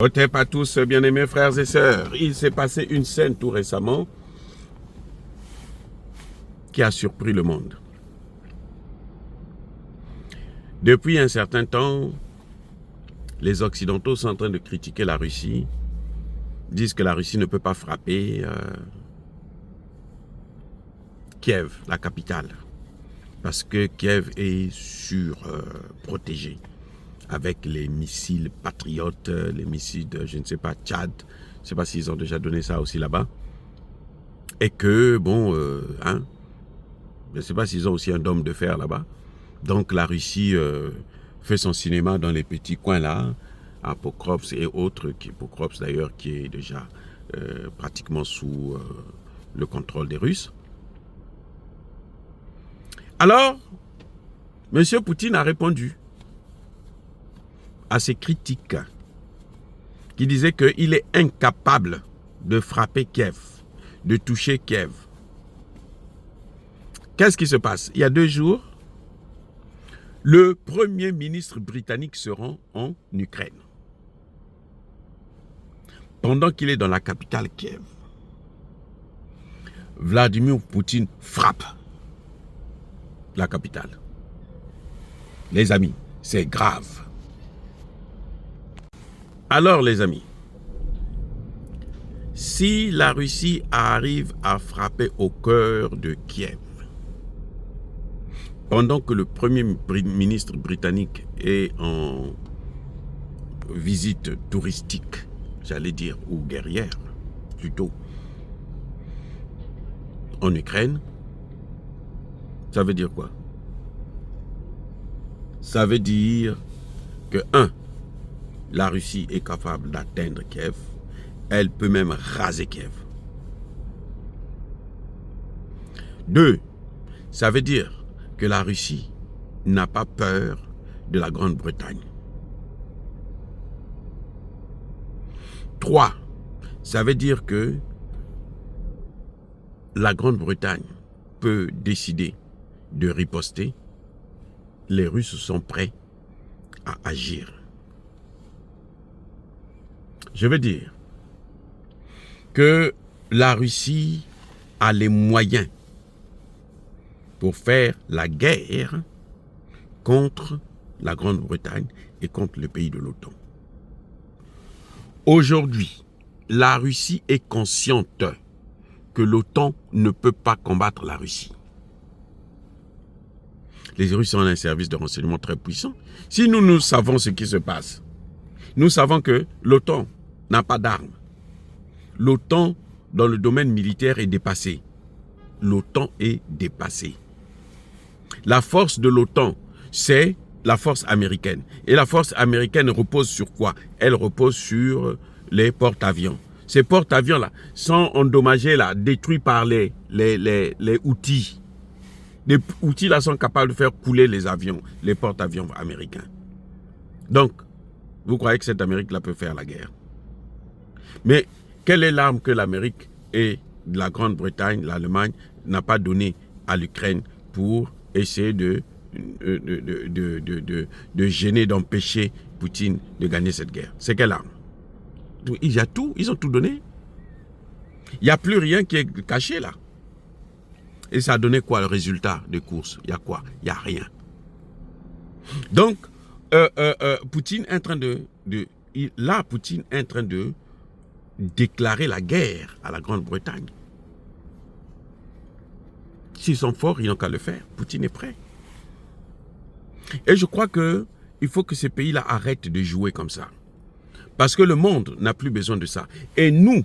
Otep à tous, bien-aimés frères et sœurs. Il s'est passé une scène tout récemment qui a surpris le monde. Depuis un certain temps, les Occidentaux sont en train de critiquer la Russie, disent que la Russie ne peut pas frapper Kiev, la capitale, parce que Kiev est surprotégée avec les missiles patriotes, les missiles de, je ne sais pas, Tchad, je ne sais pas s'ils ont déjà donné ça aussi là-bas, et que, bon, je ne sais pas s'ils ont aussi un dôme de fer là-bas. Donc la Russie fait son cinéma dans les petits coins là, à Pokrovsk et autres, Pokrovsk d'ailleurs qui est déjà pratiquement sous le contrôle des Russes. Alors, M. Poutine a répondu à ces critiques qui disaient qu'il est incapable de frapper Kiev, de toucher Kiev. Qu'est-ce qui se passe? Il y a 2 jours, le Premier ministre britannique se rend en Ukraine. Pendant qu'il est dans la capitale Kiev, Vladimir Poutine frappe la capitale. Les amis, c'est grave. Alors les amis, si la Russie arrive à frapper au cœur de Kiev, pendant que le Premier ministre britannique est en visite touristique, j'allais dire, ou guerrière, plutôt, en Ukraine, ça veut dire quoi? Ça veut dire que, 1, la Russie est capable d'atteindre Kiev, elle peut même raser Kiev. 2, ça veut dire que la Russie n'a pas peur de la Grande-Bretagne. 3, ça veut dire que la Grande-Bretagne peut décider de riposter. Les Russes sont prêts à agir. Je veux dire que la Russie a les moyens pour faire la guerre contre la Grande-Bretagne et contre le pays de l'OTAN. Aujourd'hui, la Russie est consciente que l'OTAN ne peut pas combattre la Russie. Les Russes ont un service de renseignement très puissant. Si nous savons ce qui se passe, nous savons que l'OTAN n'a pas d'armes. L'OTAN, dans le domaine militaire, est dépassée. L'OTAN est dépassée. La force de l'OTAN, c'est la force américaine. Et la force américaine repose sur quoi? Elle repose sur les porte-avions. Ces porte-avions-là sont endommagés, là, détruits par les outils. Les outils-là sont capables de faire couler les avions, les porte-avions américains. Donc, vous croyez que cette Amérique-là peut faire la guerre? Mais quelle est l'arme que l'Amérique et la Grande-Bretagne, l'Allemagne, n'a pas donnée à l'Ukraine pour essayer de gêner, d'empêcher Poutine de gagner cette guerre? C'est quelle arme? Il y a tout, ils ont tout donné. Il n'y a plus rien qui est caché là. Et ça a donné quoi le résultat des courses? Il y a quoi? Il n'y a rien. Donc, Poutine est en train Poutine est en train de déclarer la guerre à la Grande-Bretagne. S'ils sont forts, ils n'ont qu'à le faire. Poutine est prêt. Et je crois qu'il faut que ces pays-là arrêtent de jouer comme ça. Parce que le monde n'a plus besoin de ça. Et nous,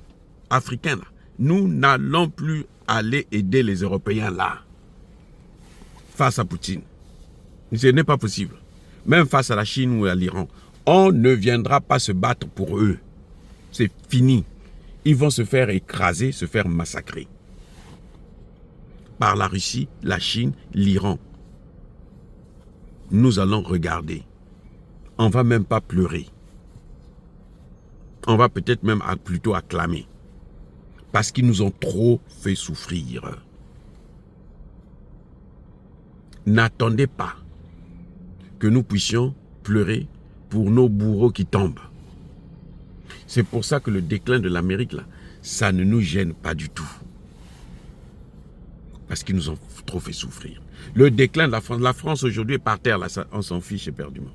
Africains, là, nous n'allons plus aller aider les Européens là, face à Poutine. Ce n'est pas possible. Même face à la Chine ou à l'Iran, on ne viendra pas se battre pour eux. C'est fini. Ils vont se faire écraser, se faire massacrer. Par la Russie, la Chine, l'Iran. Nous allons regarder. On ne va même pas pleurer. On va peut-être même plutôt acclamer. Parce qu'ils nous ont trop fait souffrir. N'attendez pas que nous puissions pleurer pour nos bourreaux qui tombent. C'est pour ça que le déclin de l'Amérique, là, ça ne nous gêne pas du tout. Parce qu'ils nous ont trop fait souffrir. Le déclin de la France aujourd'hui est par terre, là, on s'en fiche éperdument.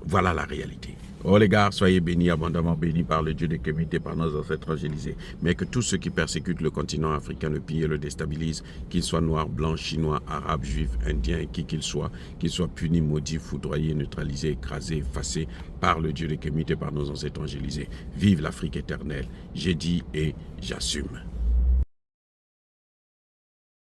Voilà la réalité. Oh les gars, soyez bénis, abondamment bénis par le Dieu des Kémites, par nos ancêtres angélisés. Mais que tous ceux qui persécutent le continent africain, le pillent et le déstabilisent, qu'ils soient noirs, blancs, chinois, arabes, juifs, indiens, qui qu'ils soient punis, maudits, foudroyés, neutralisés, écrasés, effacés par le Dieu des Kémites et par nos ancêtres angélisés. Vive l'Afrique éternelle. J'ai dit et j'assume.